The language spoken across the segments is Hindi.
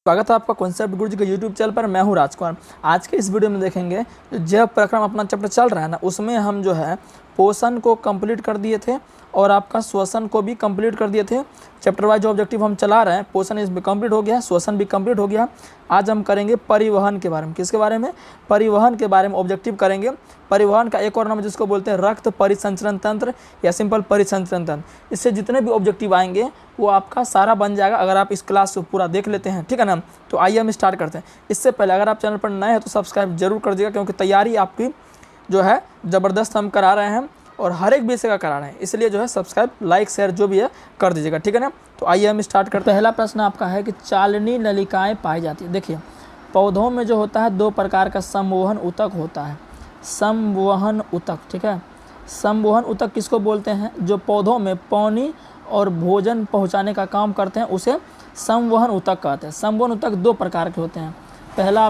स्वागत है आपका कॉन्सेप्ट गुरुजी के यूट्यूब चैनल पर। मैं हूं राजकुमार। आज के इस वीडियो में देखेंगे जो जैव प्रक्रम अपना चैप्टर चल रहा है ना, उसमें हम जो है पोषण को कंप्लीट कर दिए थे और आपका श्वसन को भी कंप्लीट कर दिए थे। चैप्टर वाइज जो ऑब्जेक्टिव हम चला रहे हैं, पोषण इसमें कंप्लीट हो गया है, श्वसन भी कंप्लीट हो गया। आज हम करेंगे परिवहन के बारे में। किसके बारे में? परिवहन के बारे में ऑब्जेक्टिव करेंगे। परिवहन का एक और नाम जिसको बोलते हैं रक्त परिसंचरण तंत्र या सिंपल परिसंचरण तंत्र। इससे जितने भी ऑब्जेक्टिव आएंगे वो आपका सारा बन जाएगा अगर आप इस क्लास को पूरा देख लेते हैं, ठीक है ना। तो आइए हम स्टार्ट करते हैं। इससे पहले अगर आप चैनल पर नए हैं तो सब्सक्राइब जरूर कर दीजिएगा, क्योंकि तैयारी आपकी जो है ज़बरदस्त हम करा रहे हैं और हर एक विषय का करा रहे हैं, इसलिए जो है सब्सक्राइब लाइक शेयर जो भी है कर दीजिएगा, ठीक है ना। तो आइए हम स्टार्ट करते हैं। पहला प्रश्न आपका है कि चालनी नलिकाएँ पाई जाती है। देखिए, पौधों में जो होता है दो प्रकार का संवहन ऊतक होता है। संवहन ऊतक, ठीक है। संवहन ऊतक किसको बोलते हैं? जो पौधों में पानी और भोजन पहुंचाने का काम करते हैं उसे संवहन ऊतक कहते हैं। संवहन ऊतक दो प्रकार के होते हैं। पहला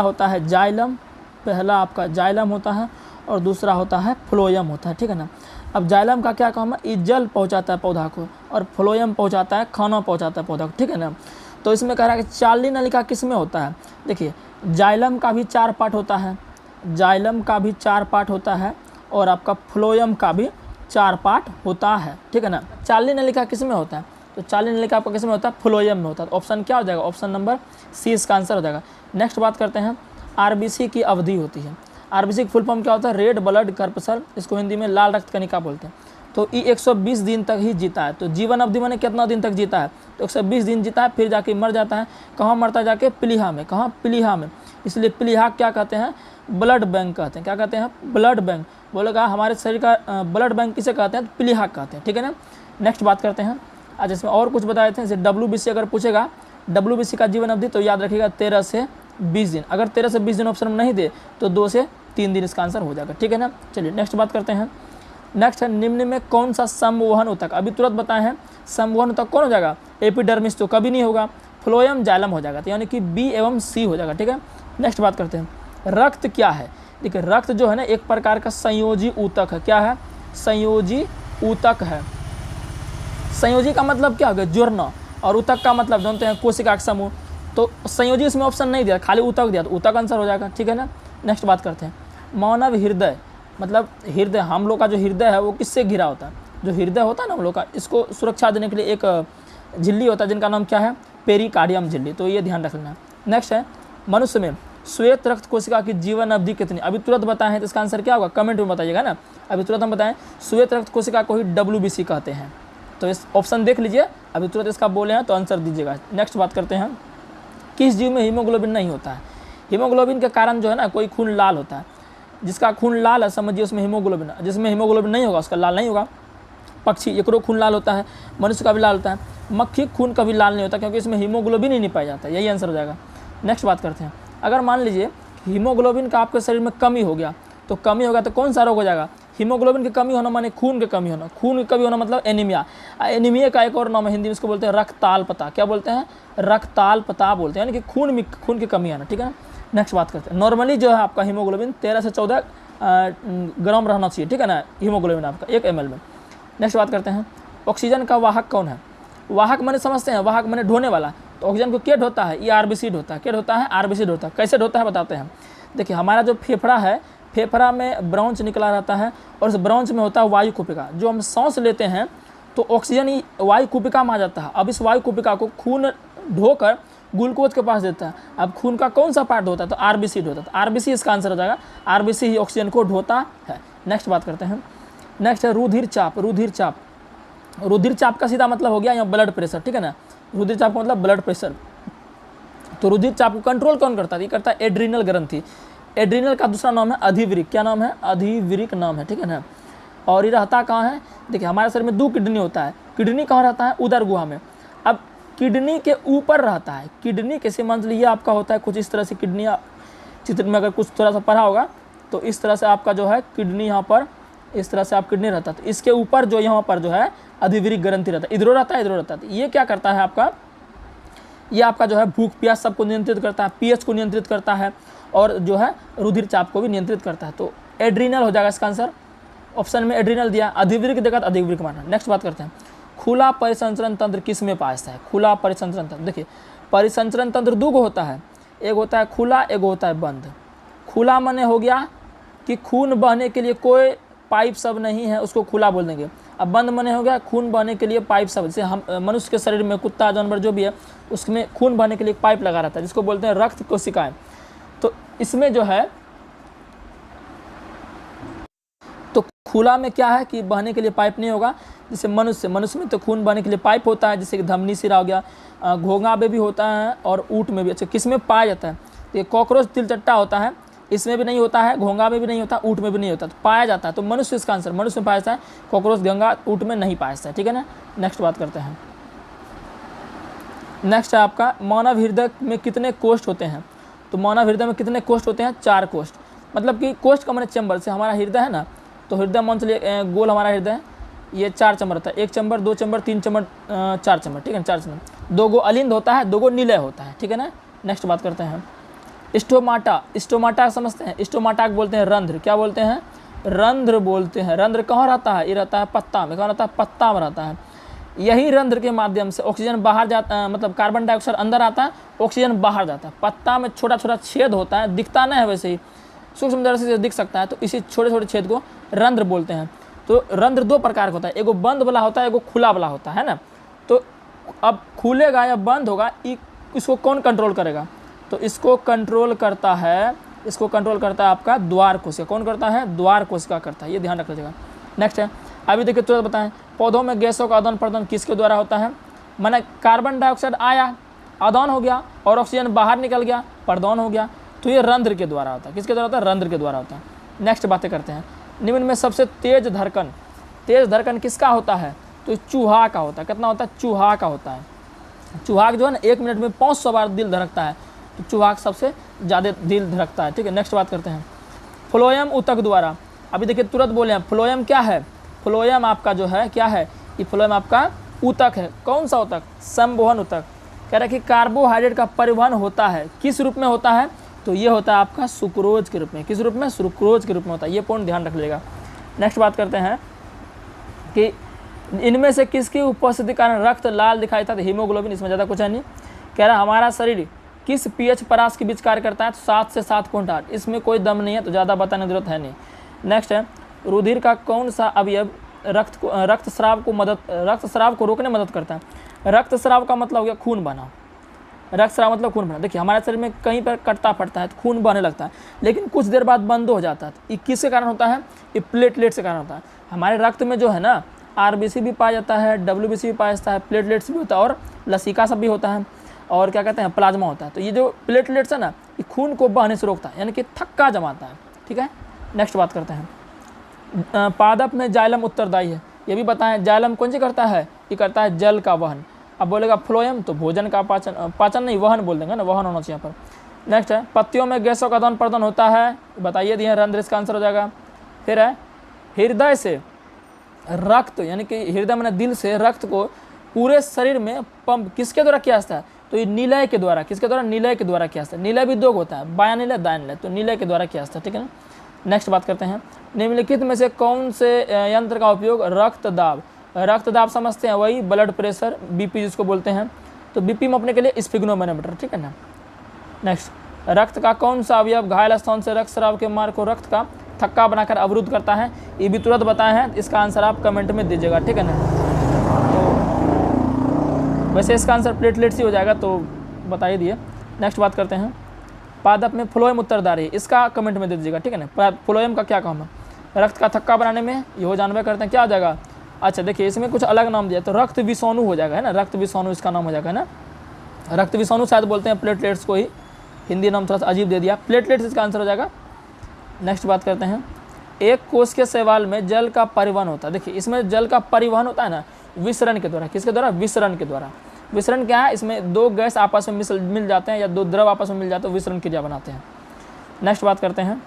होता है जाइलम, पहला आपका जाइलम होता है और दूसरा होता है फ्लोएम होता है, ठीक है ना। अब जाइलम का क्या काम है? ये जल पहुंचाता है पौधा को, और फ्लोएम पहुंचाता है खाना पहुंचाता है पौधा को, ठीक है ना। तो इसमें कह रहा है कि चालनी नलिका किस में होता है। देखिए, जाइलम का भी 4 पार्ट होता है, जाइलम का भी 4 पार्ट होता है और आपका फ्लोएम का भी 4 पार्ट होता है, ठीक है ना। चालनी नलिका किस में होता है? तो चालनी नलिका आपका किस में होता है? फ्लोएम में होता है। तो ऑप्शन क्या हो जाएगा? ऑप्शन नंबर सी इसका आंसर हो जाएगा। नेक्स्ट बात करते हैं, आरबीसी की अवधि होती है। आरबीसी की फुल फॉर्म क्या होता है? रेड ब्लड कर्पसल, इसको हिंदी में लाल रक्त कणिका बोलते हैं। तो ये 120 दिन तक ही जीता है। तो जीवन अवधि माने कितना दिन तक जीता है? तो 120 दिन जीता है, फिर जाके मर जाता है। कहाँ मरता है? जाके प्लीहा में। कहाँ? प्लीहा में। इसलिए प्लीहा क्या कहते हैं? ब्लड बैंक कहते हैं। क्या कहते हैं? Blood bank. बोलेगा हमारे शरीर का ब्लड बैंक किसे कहते हैं? तो प्लीहा कहते हैं, ठीक है ना। नेक्स्ट बात करते हैं। आज इसमें और कुछ बताए थे, जैसे WBC अगर पूछेगा, WBC का जीवन अवधि तो याद रखिएगा 13 से 20 दिन। अगर 13 से 20 दिन ऑप्शन में नहीं दे तो 2 से 3 दिन इसका आंसर हो जाएगा, ठीक है ना। चलिए नेक्स्ट बात करते हैं। नेक्स्ट है, निम्न में कौन सा संवहन ऊतक, अभी तुरंत बताए हैं, संवहन ऊतक कौन हो जाएगा? एपिडर्मिस तो कभी नहीं होगा, फ्लोएम जाइलम हो जाएगा, तो यानी कि B एवं C हो जाएगा, ठीक है। नेक्स्ट बात करते हैं, रक्त क्या है? देखिए, रक्त जो है ना एक प्रकार का संयोजी ऊतक है। क्या है? संयोजी ऊतक है। संयोजी का मतलब क्या हो गया? जुड़ना, और ऊतक का मतलब जानते हैं कोशिका का समूह। तो संयोजी इसमें ऑप्शन नहीं दिया, खाली ऊतक दिया, तो ऊतक आंसर हो जाएगा, ठीक है ना। नेक्स्ट बात करते हैं, मानव हृदय, मतलब हृदय, हम लोग का जो हृदय है वो किससे घिरा होता है? जो हृदय होता है ना हम लोग का, इसको सुरक्षा देने के लिए एक झिल्ली होता है जिनका नाम क्या है? पेरिकार्डियम झिल्ली। तो ये ध्यान रख लेना। नेक्स्ट है, मनुष्य में श्वेत रक्त कोशिका की जीवन अवधि कितनी? अभी तुरंत बताएं तो इसका आंसर क्या होगा? कमेंट में बताइएगा ना। अभी तुरंत हम बताएं, श्वेत रक्त कोशिका को ही WBC कहते हैं। तो इस ऑप्शन देख लीजिए, अभी तुरंत इसका बोले हैं तो आंसर दीजिएगा। नेक्स्ट बात करते हैं, किस जीव में हीमोग्लोबिन नहीं होता है? हीमोग्लोबिन के कारण जो है ना कोई खून लाल होता है, जिसका खून लाल है समझिए उसमें हीमोग्लोबिन, जिसमें हीमोग्लोबिन नहीं होगा उसका लाल नहीं होगा। पक्षी एकरो खून लाल होता है, मनुष्य का भी लाल होता है, मक्खी खून कभी लाल नहीं होता क्योंकि इसमें हीमोग्लोबिन ही नहीं पाया जाता। यही आंसर हो जाएगा। नेक्स्ट बात करते हैं, अगर मान लीजिए हीमोग्लोबिन का आपके शरीर में कमी हो गया, तो कमी होगा तो कौन सा रोग हो जाएगा? हीमोग्लोबिन की कमी होना माने खून की कमी होना, खून की कमी होना मतलब एनीमिया। एनीमिया का एक और नाम है हिंदी में, इसको बोलते हैं रक्ताल्पता। क्या बोलते हैं? रक्ताल्पता बोलते हैं, यानी कि खून की कमी आना, ठीक है। नेक्स्ट बात करते हैं, नॉर्मली जो है आपका हीमोग्लोबिन 13 से 14 ग्राम रहना चाहिए, ठीक है ना, हीमोग्लोबिन आपका 1 ml में। नेक्स्ट बात करते हैं, ऑक्सीजन का वाहक कौन है? वाहक माने समझते हैं, वाहक माने ढोने वाला। तो ऑक्सीजन को क्या ढोता है? ये RBC ढोता है। क्या ढोता है? RBC ढोता है। कैसे ढोता है बताते हैं। देखिए, हमारा जो फेफड़ा है, फेफड़ा में ब्रोंच निकला रहता है और उस ब्रोंच में होता है वायु कुपिका। जो हम सांस लेते हैं तो ऑक्सीजन ही वायु कुपिका में आ जाता है। अब इस वायु कुपिका को खून ढोकर ग्लूकोज के पास देता है। अब खून का कौन सा पार्ट होता है? तो RBC ढोता है। तो RBC इसका आंसर हो जाएगा, RBC ही ऑक्सीजन को ढोता है। नेक्स्ट बात करते हैं। नेक्स्ट है रुधिर चाप। रुधिर चाप, रुधिर चाप का सीधा मतलब हो गया यहाँ ब्लड प्रेशर, ठीक है ना। रुधिर चाप का मतलब ब्लड प्रेशर। तो रुधिर चाप को कंट्रोल कौन करता है? ये करता है एड्रीनल ग्रंथि। एड्रीनल का दूसरा नाम है अधिवृक्क। क्या नाम है? अधिवृक्क नाम है, ठीक है ना। और ये रहता कहाँ है? देखिए, हमारे शरीर में 2 किडनी होता है। किडनी कहाँ रहता है? उदर गुहा में। अब किडनी के ऊपर रहता है। किडनी कैसे मान लीजिए आपका होता है कुछ इस तरह से, किडनियाँ चित्र में अगर कुछ थोड़ा सा पढ़ा होगा तो इस तरह से आपका जो है किडनी यहाँ पर इस तरह से आप किडनी रहता है। तो इसके ऊपर जो यहाँ पर जो है अधिवृक्क ग्रंथि रहता है, इधरो रहता है, इधरो रहता है। ये क्या करता है आपका? ये आपका जो है भूख प्यास सबको नियंत्रित करता है, pH को नियंत्रित करता है और जो है रुधिर चाप को भी नियंत्रित करता है। तो एड्रीनल हो जाएगा इसका आंसर। ऑप्शन में एड्रीनल दिया, अधिवृक्क देगा तो अधिवृक्क माना। नेक्स्ट बात करते हैं, खुला परिसंचरण तंत्र किस में पाया जाता है? खुला परिसंचरण तंत्र, देखिए परिसंचरण तंत्र दो गो होता है, एक होता है खुला, एक होता है बंद। खुला माने हो गया कि खून बहने के लिए कोई पाइप सब नहीं है, उसको खुला बोल देंगे। अब बंद माने हो गया खून बहने के लिए पाइप सब, जैसे हम मनुष्य के शरीर में, कुत्ता जानवर जो भी है उसमें खून बहने के लिए एक पाइप लगा रहता है जिसको बोलते हैं रक्त कोशिकाएं। तो इसमें जो है, तो खुला में क्या है कि बहने के लिए पाइप नहीं होगा। जैसे मनुष्य में तो खून बहने के लिए पाइप होता है, जैसे कि धमनी सिरा हो गया, घोंघा में भी होता है और ऊँट में भी। अच्छा, किस में पाया जाता है? तो ये कॉकरोच तिलचट्टा होता है, इसमें भी नहीं होता है, घोंघा में भी नहीं होता, ऊँट में भी नहीं होता, तो पाया जाता है। तो मनुष्य इसका आंसर, मनुष्य में पाया जाता है, कॉकरोच गंगा ऊँट में नहीं पाया जाता है, ठीक है ना। नेक्स्ट बात करते हैं। नेक्स्ट है आपका मानव हृदय में कितने कोष्ठ होते हैं? तो मानव हृदय में कितने कोष्ठ होते हैं? 4 कोष्ठ। मतलब कि कोष्ठ का माने चैम्बर, से हमारा हृदय है ना, तो हृदय मान चलिए गोल हमारा हृदय है, ये 4 चैम्बर होता है, 1 चैम्बर, 2 चैम्बर, 3 चैम्बर, 4 चैम्बर, ठीक है, 4 चैम्बर। 2 गो अलिंद होता है, 2 गो निलय होता है, ठीक है ना। नेक्स्ट बात करते हैं। स्टोमाटा, स्टोमाटा समझते हैं? स्टोमाटा को बोलते हैं रंध्र, क्या बोलते हैं? रंध्र बोलते हैं। रंध्र कहाँ रहता है? ये रहता है पत्ता में। कहाँ रहता है? पत्ता में रहता है। यही रंध्र के माध्यम से ऑक्सीजन बाहर जाता है, मतलब कार्बन डाइऑक्साइड अंदर आता है, ऑक्सीजन बाहर जाता है। पत्ता में छोटा छोटा छेद होता है, दिखता नहीं है वैसे ही, सूक्ष्म दृष्टि से दिख सकता है, तो इसी छोटे छोटे छेद को रंध्र बोलते हैं। तो रंध्र 2 प्रकार का होता है, एगो बंद वाला होता है, एगो खुला वाला होता है ना। तो अब खुलेगा या बंद होगा, इसको कौन कंट्रोल करेगा? तो इसको कंट्रोल करता है, इसको कंट्रोल करता है आपका द्वार कोशिका। कौन करता है? द्वार कोशिका करता है, ये ध्यान रख लीजिएगा। नेक्स्ट है, अभी देखिए तुरंत बताएं, पौधों में गैसों का आदान प्रदान किसके द्वारा होता है? माने कार्बन डाइऑक्साइड आया, आदान हो गया, और ऑक्सीजन बाहर निकल गया, प्रदान हो गया, तो ये रंध्र के द्वारा होता है। किसके द्वारा होता है? रंध्र के द्वारा होता है। नेक्स्ट बातें करते हैं। निम्न में सबसे तेज धड़कन किसका होता है? तो चूहा का होता है। कितना होता है? चूहा का होता है। चूहा जो है ना 1 मिनट में 500 बार दिल धड़कता है, तो चूहा सबसे ज़्यादा दिल धड़कता है, ठीक है। नेक्स्ट बात करते हैं। फ्लोएम ऊतक द्वारा, अभी देखिए तुरंत बोले हैं, फ्लोएम क्या है? फ्लोएम आपका जो है क्या है? ये फ्लोएम आपका ऊतक है। कौन सा ऊतक? संवहन ऊतक। कह रहा है कि कार्बोहाइड्रेट का परिवहन होता है, किस रूप में होता है? तो ये होता है आपका सुक्रोज के रूप में। किस रूप में? सुक्रोज के रूप में होता है, ये पॉइंट ध्यान रख लीजिएगा। नेक्स्ट बात करते हैं कि इनमें से किसकी उपस्थिति के कारण रक्त लाल दिखाई था? तो हीमोग्लोबिन, इसमें ज़्यादा कुछ है नहीं। कह रहा है हमारा शरीर किस पीएच परास के बीच कार्य करता है? तो 7 से 7.8। इसमें कोई दम नहीं है, तो ज़्यादा बताने की जरूरत है नहीं। नेक्स्ट है, रुधिर का कौन सा अवयव रक्तस्राव को रोकने में मदद करता है? रक्तस्राव का मतलब हो गया खून बहना। रक्तस्राव मतलब खून बहना। देखिए हमारे शरीर में कहीं पर कटता पड़ता है तो खून बहने लगता है, लेकिन कुछ देर बाद बंद हो जाता है। ये किसके कारण होता है? ये प्लेटलेट से कारण होता है। हमारे रक्त में जो है ना आरबीसी भी पाया जाता है, डब्ल्यूबीसी भी पाया जाता है, प्लेटलेट्स भी होता है, और लसिका सब भी होता है, और क्या कहते हैं प्लाज्मा होता है। तो ये जो प्लेटलेट्स है ना, ये खून को बहने से रोकता है, यानी कि थक्का जमाता है, ठीक है। नेक्स्ट बात करते हैं। पादप में जाइलम उत्तरदायी है, ये भी बताएं। जाइलम कौन सी करता है? ये करता है जल का वहन। अब बोलेगा फ्लोएम तो भोजन का पाचन नहीं, वहन बोल देंगे ना, वहन होना चाहिए यहाँ पर। नेक्स्ट है, पत्तियों में गैसों का आदान प्रदान होता है, बताइए दिए रंध्र, इसका आंसर हो जाएगा। फिर है हृदय से रक्त, यानी कि हृदय मैंने दिल से रक्त को पूरे शरीर में पंप किसके द्वारा किया जाता है? तो ये निलय के द्वारा। किसके द्वारा? निलय के द्वारा किया जाता है। निलय भी 2 होता है, बायां निलय, दायां निलय, तो निलय के द्वारा किया जाता है, ठीक है ना। नेक्स्ट बात करते हैं। निम्नलिखित में से कौन से यंत्र का उपयोग रक्तदाब समझते हैं? वही ब्लड प्रेशर, बीपी जिसको बोलते हैं, तो बीपी मापने के लिए स्फिग्नोमेनोमीटर, ठीक है ना। नेक्स्ट, रक्त का कौन सा अवयव घायल स्थान से रक्तस्राव के मार्ग को रक्त का थक्का बनाकर अवरुद्ध करता है? ये भी तुरंत बताए हैं, इसका आंसर आप कमेंट में दीजिएगा, ठीक है ना। तो वैसे इसका आंसर प्लेटलेट्स ही हो जाएगा, तो बताइए दिए। नेक्स्ट बात करते हैं। पादप में फ्लोएम उत्तरदायी, इसका कमेंट में दे दीजिएगा, ठीक है ना। फ्लोएम का क्या काम है? रक्त का थक्का बनाने में, ये हो जानवे करते हैं, क्या हो जाएगा? अच्छा देखिए इसमें कुछ अलग नाम दिया, तो रक्त विषाणु हो जाएगा, है ना। रक्त विषाणु इसका नाम हो जाएगा, है ना। रक्त विषाणु शायद बोलते हैं प्लेटलेट्स को ही, हिंदी नाम थोड़ा सा अजीब दे दिया, प्लेटलेट्स इसका आंसर हो जाएगा। नेक्स्ट बात करते हैं। एक कोश के शैवाल में जल का परिवहन होता है। देखिए इसमें जल का परिवहन होता है ना विसरण के द्वारा। किसके द्वारा? विसरण के द्वारा। विसरण क्या है? इसमें 2 गैस आपस में मिल जाते हैं, या 2 द्रव आपस में मिल जाते हैं, विसरण क्रिया बनाते हैं। नेक्स्ट बात करते हैं।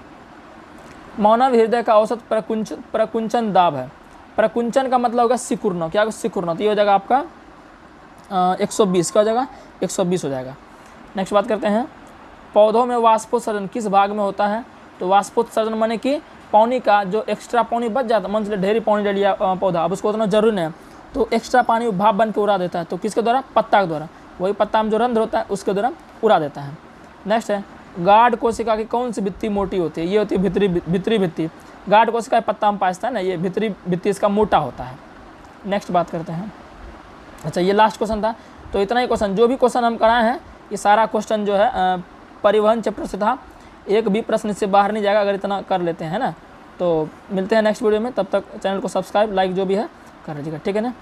मानव हृदय का औसत प्रकुंचन दाब है। प्रकुंचन का मतलब होगा सिकुड़ना। क्या? सिकुड़ना। तो ये हो जाएगा आपका 120। क्या हो जाएगा? 120 हो जाएगा। नेक्स्ट बात करते हैं। पौधों में वाष्पोत्सर्जन किस भाग में होता है? तो वाष्पोत्सर्जन माने कि पानी का जो एक्स्ट्रा पानी बच जाता है, मान लीजिए ढेरी पानी ले लिया पौधा, अब उसको उतना जरूरी नहीं है, तो एक्स्ट्रा पानी भाप बन के उड़ा देता है। तो किसके द्वारा? पत्ता के द्वारा। वही पत्ता में जो रंध्र होता है उसके द्वारा उड़ा देता है। नेक्स्ट है गाढ़ कोशिका की कौन सी भित्ति मोटी होती है? ये होती है भीतरी भित्ति। गाढ़ कोशिका पत्ता में पाया है ना, ये भीतरी भित्ति इसका मोटा होता है। नेक्स्ट बात करते हैं। अच्छा, ये लास्ट क्वेश्चन था। तो इतना ही क्वेश्चन, जो भी क्वेश्चन हम कराए हैं ये सारा क्वेश्चन जो है परिवहन चैप्टर से था। एक भी प्रश्न इससे बाहर नहीं जाएगा अगर इतना कर लेते हैं, है ना। तो मिलते हैं नेक्स्ट वीडियो में, तब तक चैनल को सब्सक्राइब लाइक जो भी है कर लीजिएगा, ठीक है ना।